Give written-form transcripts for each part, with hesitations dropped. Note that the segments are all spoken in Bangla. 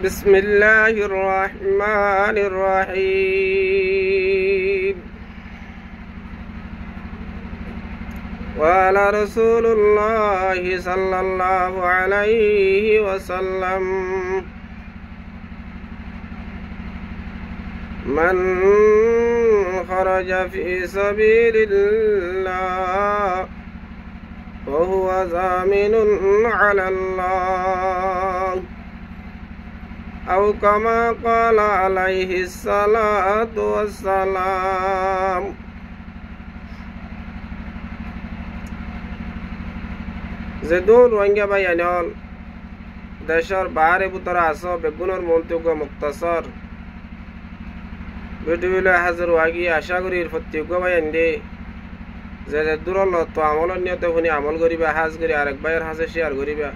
بسم الله الرحمن الرحيم. قال رسول الله صلى الله عليه وسلم: من خرج في سبيل الله وهو ضامن على الله أو كما قال عليه الصلاة والسلام. زدون রোহিঙ্গা ভাইয়ানল দেশের বাহারে বুতরা আস বেগুনের মন্তব্য মুক্তাসর ভিডিওলে হাজির হওয়াগি আশা করি প্রত্যেক ভাইয়ান দে যে দূরল তো আমলের নিয়তে শুনি আমল করিবা, হাজ করি আরেক ভাইয়ের হাজে শেয়ার করিবা।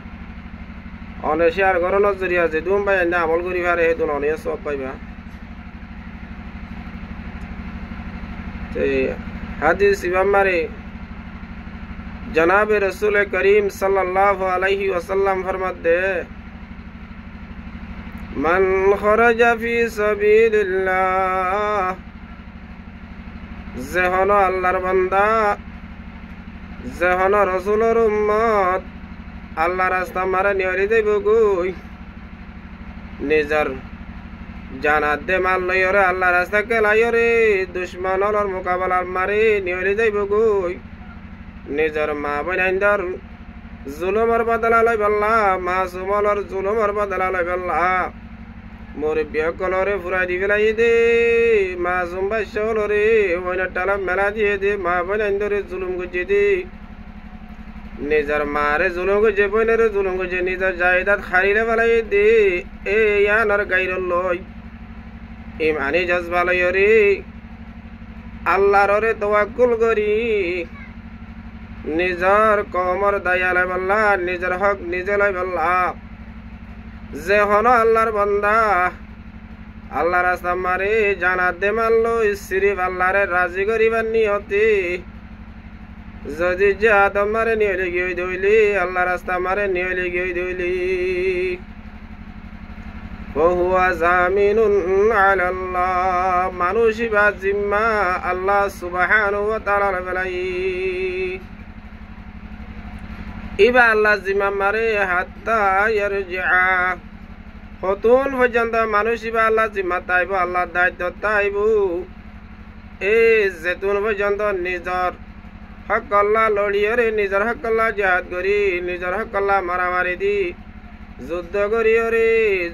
অনে শেয়ার করানোর জরিয়া যে দুম ভাই এনে আমল করিবা রে হেতু অনে সব পাইবা। হাদিস ইমাম মারে জনাব রসুল করিম সাল্লাল্লাহু আলাইহি ওয়াসাল্লাম ফরমাতে, মান খরাজা ফি সাবিলিল্লাহ, যে হন আল্লাহর বান্দা, যে হন রসুলের উম্মত, আল্লাহ রাস্তা মারা নিয়রি দেব গুই নিজর জানাত দে মাল লইরে আল্লাহ রাস্তা কেলাইরে দুশ্মনর মোকাবেলার মারি নিয়রি দেব গুই নিজর মা বোনাইন্দর জুলুমর বদলা লই বল্লা, মাসুমলর জুলুমর বদলা লই বল্লা মুরব্বী কলরে ফুরাই দি ফেলাই দে, মাসুম বাচ্চালরে ওইনা টালা মেলা দিয়ে দে, মা বোনাইন্দরে জুলুম গুজি দি, নিজের মারে জুলুম গুজে বইনের জুলুম গুজে নিজের জায়দাত খারিলে বেলাই দে, এ ইয়ানর গাইর লই ইমানি জজবা লইরি আল্লাহরে তাওয়াক্কুল করি নিজের কমর দয়া লাই বল্লা, নিজের হক নিজে লাই বল্লা। যে হন আল্লাহর বান্দা, আল্লাহ রাস্তা মারে জানাত দে মানলো সিরিফ আল্লাহরে রাজি করিবার নিয়তে যদি যে আদম মারে নিয়লি গিয়ে দইলি, আল্লাহ রাস্তা মারে নিয়লি গিয়ে দইলি, ওহুয়া জামিনুন আলাল্লাহ, মানুষই বা জিম্মা আল্লাহ সুবহানাহু ওয়া তাআলার বেলাই। ইবা আল্লাহ জিম্মা মারে হাত্তা ইয়ারজিআ, হতুন পর্যন্ত মানুষ ইবা আল্লাহ জিম্মা তাইব, আল্লাহ দায়িত্ব তাইব এই যেতুন পর্যন্ত নিজর হক আল্লাহ লড়িয়রে নিজের হক আল্লাহ জিহাদ করি, নিজের হক আল্লাহ মারামারি দি যুদ্ধ করিয়রে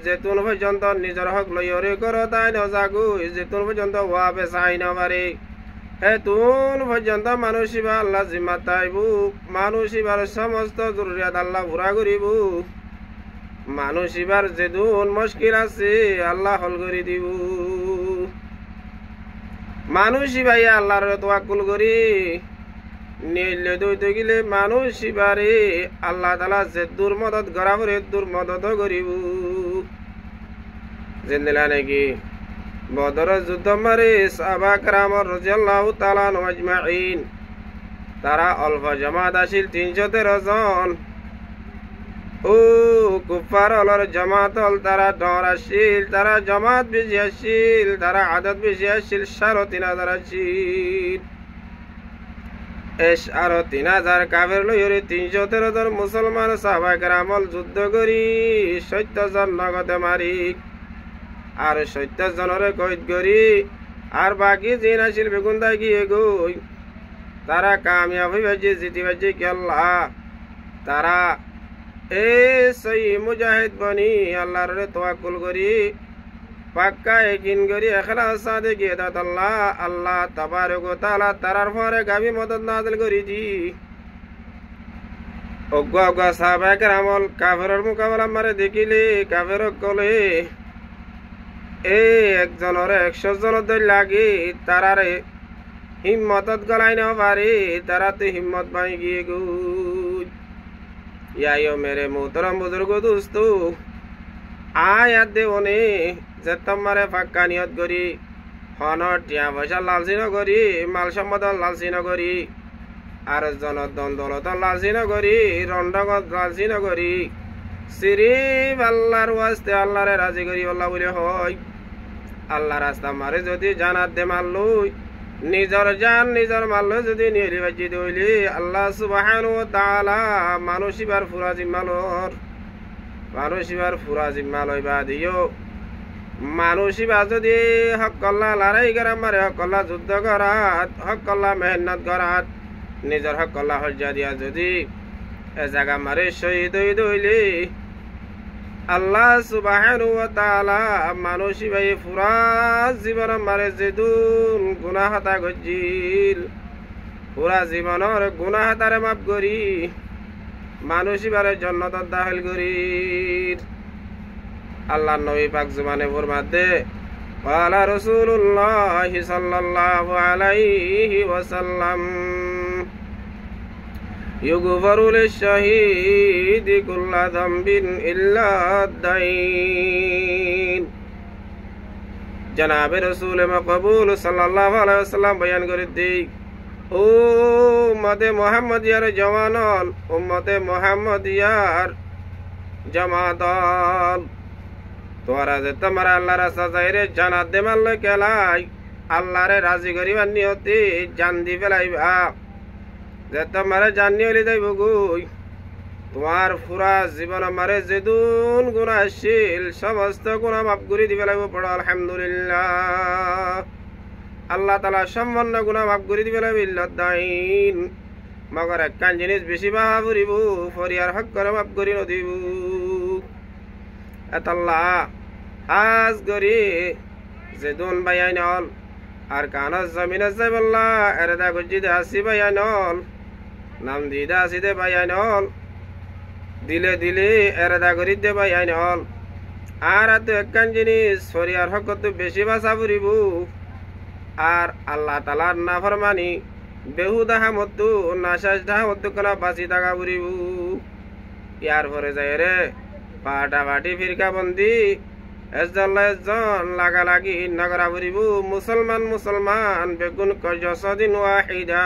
যেতুন পর্যন্ত নিজের হক লইয়রে কর তাই নজাগু, যেতুন পর্যন্ত ওয়াবে চাই নবারে হেতুন পর্যন্ত মানুষ ইবা আল্লাহ জিম্মা তাইব, মানুষ ইবার সমস্ত জরুরিয়াত আল্লাহ পুরা করিব, মানুষ ইবার যেদুন মুশকিল আছে আল্লাহ হল করে দিব। মানুষ ইবাই আল্লাহর তাওয়াক্কুল করি নিলে দইতে গেলে মানুষ ইবারে আল্লাহ তাআলা যে দূর মদত গরাবরে দূর মদত করিব। জেনেলা নাকি বদর যুদ্ধ মারে সাহাবা کرام রাদিয়াল্লাহু তাআলা আজমাইন, তারা অল্প জামাত আসিল 313 জন। ও কুফার অলর জামাত হল তারা ডর আসিল, তারা জামাত বেশি আসিল, তারা আদত বেশি আসিল 3000 আসিল। আরো 3000 কাফের লইরে 313 জন মুসলমান সাহাবা کرام যুদ্ধ করি 70 জন নগদে মারি, আর 70 জনরে কয়েদ করি, আর বাকি জিন আসিল বেগুন্দায় গিয়ে গই তারা কামিয়াব হইবে জিতিবাজি কি আল্লাহ। তারা এ সই মুজাহিদ বনি আল্লাহর তাওয়াক্কুল করি পাক্কা ইয়াকিন করি ইখলাস সাথে গিয়ে দাত আল্লাহ আল্লাহ তাবারক ওয়া তাআলা তারার পরে গাবি মদদ নাযিল করি দি। অজ্ঞা অজ্ঞা সাহাবা کرام কাফেরের মোকাবেলা মারে দেখিলে কাফের কলে এ একজনের 100 জন দই লাগে, তারারে হিম্মতত গলাই না পারে, তারা তো হিম্মত পাই গিয়ে গো। ইয়ায়ো মেরে মোহতরম বুজুর্গ দোস্ত, আয়াত দেবনে যে তোমারে পাক্কা নিয়ত করি হনর টিয়া পয়সা লালচি নকরি, মাল সম্পদ লালচি নকরি, আর জনদন দৌলত লালচি নকরি, রণ্ডগত লালচি নকরি, সিরিফ আল্লাহর ওয়াস্তে আল্লাহরে রাজি করি আল্লাহ বলে হয় আল্লাহ রাস্তা মারে যদি জানাত দে মারলই নিজর জান নিজর মারলো যদি নিয়ে বাজি দইলি আল্লাহ সুবহানাহু ওয়া তাআলা মানুষিবার ফুরা জিম্মালর মানুষিবার ফুরা জিম্মালই বা দিও মানুষিবা যদি হকল্লা লড়াই করা মারে হকল্লা যুদ্ধ করাত হকল্লা মেহনত করাত নিজর হকল্লা হজ্জা দিয়া যদি এ জায়গা মারে শহীদ হই দইলি আল্লাহ সুবহানাহু ওয়া তাআলা মানুষিবাই ফুরা জীবন মারে যেদুন গুনাহ হতা গজিল পুরা জীবনের গুনাহ তারে মাফ করি মানুষিবারে জান্নাত দাখিল করি আল্লাহ নবী পাক জুবানে ফরমাতে ওয়ালা রাসূলুল্লাহ সাল্লাল্লাহু আলাইহি ওয়াসাল্লাম ইউগফারু লিশ-শাহীদি কুল্লা যামবিন ইল্লা আদ-দাইন জনাবে রাসূল মাকবুল সাল্লাল্লাহু আলাইহি ওয়াসাল্লাম বয়ান করে দেই ও উম্মতে মুহাম্মাদিয়ার জওয়ানন উম্মতে মুহাম্মাদিয়ার জামাতন তোরা যে তোমার আল্লাহর রাস্তা যাইরে জানাত দে মারলে কেলাই আল্লাহরে রাজি করিবার নিয়তে জান দি ফেলাইবা যে তোমারে জানি হলি যাইব গুই তোমার পুরা জীবন আমারে যেদুন গুনাহ আসিল সমস্ত গুনাহ মাফ করে দিবে লাগব পড়ো আলহামদুলিল্লাহ আল্লাহ তাআলা সম্পূর্ণ গুনাহ মাফ করে দিবে লাগব ইল্লাদাইন মগর একখান জিনিস বেশি বাহা ফুরিব ফরিয়ার হক করে মাফ করি নদিব আল্লাহ আজ গরি যেদুন বায়ানল আর কানস জমিনে যাইবল্লাহ এরদা গজিদে আসি বায়ানল নাম দিদা আসিদে বায়ানল দিলে দিলে এরদা করি দে বায়ানল আর এত একখান জিনিস ফরিয়ার হক তো বেশি বাসা ফুরিব আর আল্লাহ তাআলার নাফরমানি বেহুদা হামতু নাশাস হামতু কোনা বাঁচি থাকা ফুরিব ইয়ার পরে যায় রে পাটা পাটি ফিরকা বন্দি এজন লাগা লাগি নগরা ফুরিব মুসলমান মুসলমান বেগুন কজসদিন ওয়াহিদা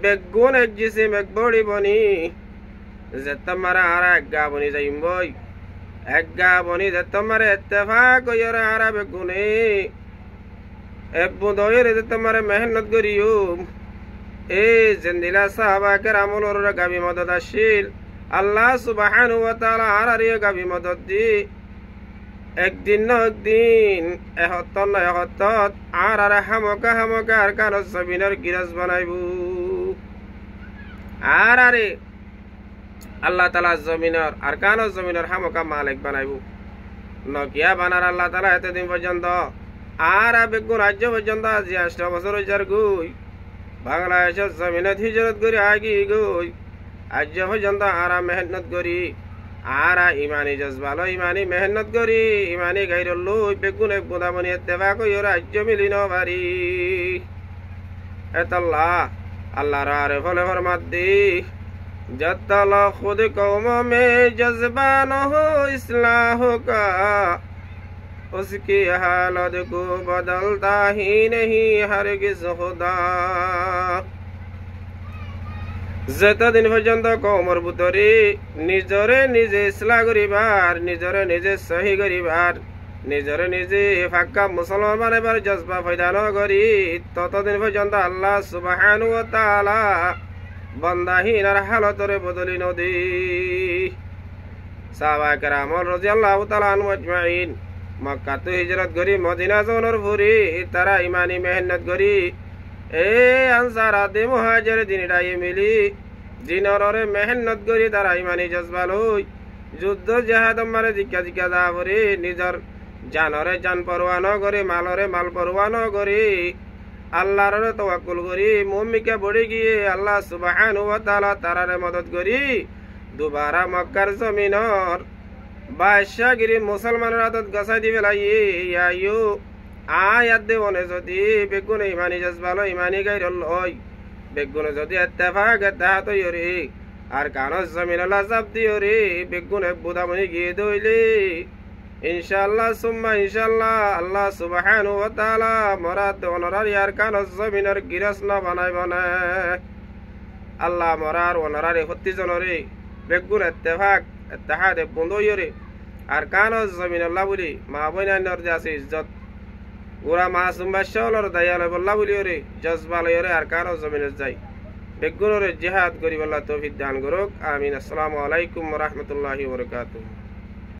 বেগুন এক জিসিম এক বড়ি বনি যে তোমার আর এক গা বনি যাইম বই এক গা বনি যে তোমার ইত্তেফাক কইরে আর বেগুনে এবুদয়ের যে তোমার মেহনত করিও এ জিন্দিলা সাহাবা কেরামুলর গাবি মদদ আসিল আল্লাহ সুবহানাহু ওয়া তাআলা আর গাবি মদদ দি একদিন না একদিন এহত্তর না এহত্তর আর হামকা হামকা আর কান জমিনের গিরাজ বানাইব আর আরে আল্লাহ তাআলা জমিনের আর কান জমিনের হামকা মালিক বানাইব নকিয়া বানার আল্লাহ তাআলা এতদিন পর্যন্ত আর বেগুন রাজ্য পর্যন্ত আজি 8 বছর যার গই বাংলাদেশের জমিনত হিজরত করে আগি গই আজ পর্যন্ত আর মেহনত করি আর ইমানি জজবালো ইমানি মেহনত করি ইমানি গাইরল বেগুন এক বুদাবনি এত্তেবা কই রাজ্য মিলিন পারি এতাল্লাহ আল্লাহর আরে ফলে ফরমাত দি জতল খুদ কওম মে জজবা ন হো ইসলাহ কা उसकी हालत को बदलता ही नहीं हरगिज खुदा যতদিন পর্যন্ত কওমর ভিতরে নিজরে নিজে ইসলাহ করিবার নিজরে নিজে সহি করিবার নিজরে নিজে ফাক্কা মুসলমান বানাইবার জজবা পয়দা ন করি ততদিন পর্যন্ত আল্লাহ সুবহানাহু ওয়া তাআলা বান্দাহীনার হালতরে বদলি নদী সাহাবা কেরাম রাদিয়াল্লাহু তাআলা আনহু আজমাইন মক্কা তো হিজরত করি মদিনা জোনর ফুরি তারা ইমানি মেহনত করি এ আনসার আদে মুহাজির দিনটাই মিলি জিনরে মেহনত করি তারা ইমানি জজবা লই যুদ্ধ জিহাদ মারে জিকা জিকা যা করে নিজর জানরে জান পরোয়া ন করে মালরে মাল পরোয়া ন করে আল্লাহরে তাওয়াক্কুল করি মুমিকে বড়ি গিয়ে আল্লাহ সুবহানাহু ওয়া তাআলা তারারে মদদ করি দুবারা মক্কার জমিনর বাদশাগিরি মুসলমানের হাতত গছাই দিবে লাগিয়ে আয়ু আয়াত দেবনে যদি বেগুনে ইমানি জজবালো ইমানি গাইরল হয় বেগুনে যদি ইত্তেফাক এত্তেহাত হইরে আর কানস জমিনলা চাপ দিয়রে বেগুনে বুদামনি গিয়ে দইলে ইনশাআল্লাহ সুম্মা ইনশাআল্লাহ আল্লাহ সুবহানাহু ওয়া তাআলা মরাদ অনরারি আর কানস জমিনের গিরাস না বানাইব না আল্লাহ মরার অনরারি 36 জনরে বেগুন ইত্তেফাক ইত্তেহাদে বন্ধ ইয়রে আর কান জমিন আল্লাহ বলি মা বইনার যে আছে ইজ্জত ওরা মাসুম বাদশাহর দায়াল বল্লা বলি ওরে জজবাল ইয়রে আর কান জমিনে যাই বেগুনরে জিহাদ করি বল্লা তৌফিক দান করুক আমিন। আসসালামু আলাইকুম ওয়া রাহমাতুল্লাহি ওয়া বারাকাতুহু।